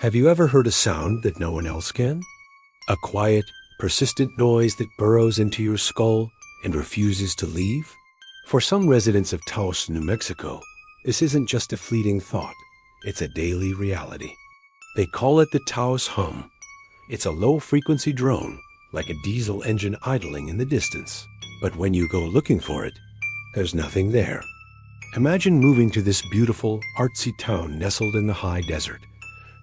Have you ever heard a sound that no one else can? A quiet, persistent noise that burrows into your skull and refuses to leave? For some residents of Taos, New Mexico, this isn't just a fleeting thought, it's a daily reality. They call it the Taos Hum. It's a low-frequency drone, like a diesel engine idling in the distance. But when you go looking for it, there's nothing there. Imagine moving to this beautiful, artsy town nestled in the high desert,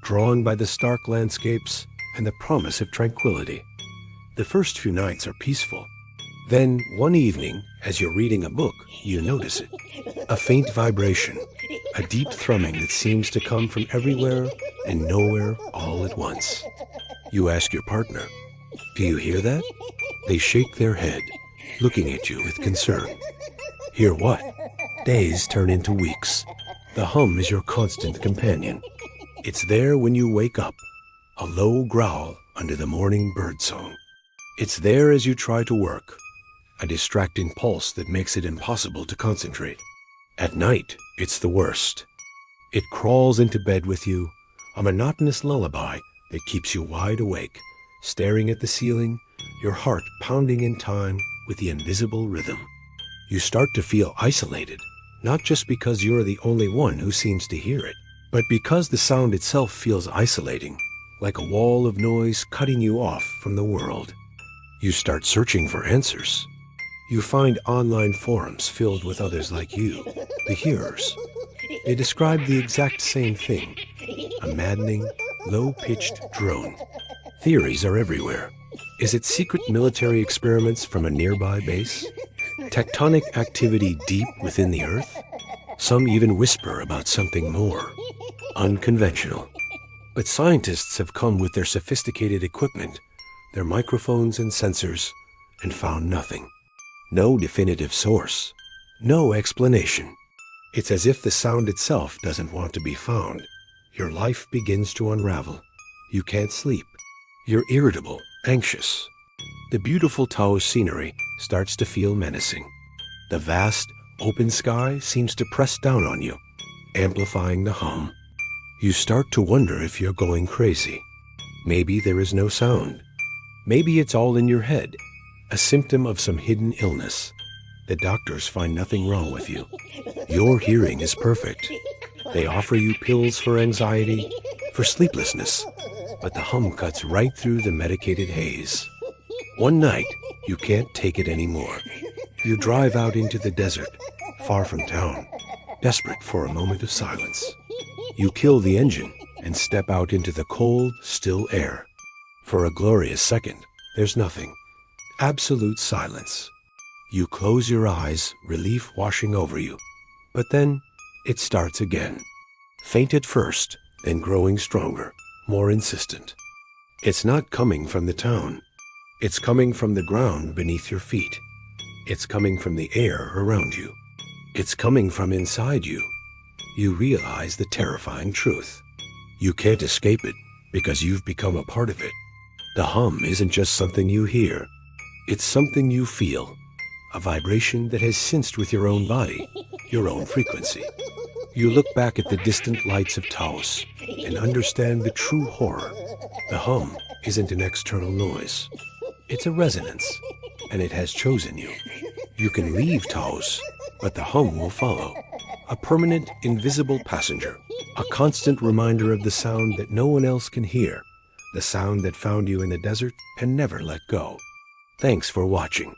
drawn by the stark landscapes and the promise of tranquility. The first few nights are peaceful. Then, one evening, as you're reading a book, you notice it. A faint vibration, a deep thrumming that seems to come from everywhere and nowhere all at once. You ask your partner, "Do you hear that?" They shake their head, looking at you with concern. Hear what? Days turn into weeks. The hum is your constant companion. It's there when you wake up, a low growl under the morning birdsong. It's there as you try to work, a distracting pulse that makes it impossible to concentrate. At night, it's the worst. It crawls into bed with you, a monotonous lullaby that keeps you wide awake, staring at the ceiling, your heart pounding in time with the invisible rhythm. You start to feel isolated, not just because you're the only one who seems to hear it, but because the sound itself feels isolating, like a wall of noise cutting you off from the world. You start searching for answers. You find online forums filled with others like you, the hearers. They describe the exact same thing, a maddening, low-pitched drone. Theories are everywhere. Is it secret military experiments from a nearby base? Tectonic activity deep within the Earth? Some even whisper about something more unconventional. But scientists have come with their sophisticated equipment, their microphones and sensors, and found nothing. No definitive source. No explanation. It's as if the sound itself doesn't want to be found. Your life begins to unravel. You can't sleep. You're irritable, anxious. The beautiful Taos scenery starts to feel menacing. The vast, open sky seems to press down on you, amplifying the hum. You start to wonder if you're going crazy. Maybe there is no sound. Maybe it's all in your head, a symptom of some hidden illness. The doctors find nothing wrong with you. Your hearing is perfect. They offer you pills for anxiety, for sleeplessness, but the hum cuts right through the medicated haze. One night, you can't take it anymore. You drive out into the desert, far from town, desperate for a moment of silence. You kill the engine and step out into the cold, still air. For a glorious second, there's nothing. Absolute silence. You close your eyes, relief washing over you. But then, it starts again. Faint at first, then growing stronger, more insistent. It's not coming from the town. It's coming from the ground beneath your feet. It's coming from the air around you. It's coming from inside you. You realize the terrifying truth. You can't escape it because you've become a part of it. The hum isn't just something you hear. It's something you feel. A vibration that has synced with your own body, your own frequency. You look back at the distant lights of Taos and understand the true horror. The hum isn't an external noise. It's a resonance, and it has chosen you. You can leave Taos, but the hum will follow. A permanent, invisible passenger. A constant reminder of the sound that no one else can hear. The sound that found you in the desert and never let go. Thanks for watching.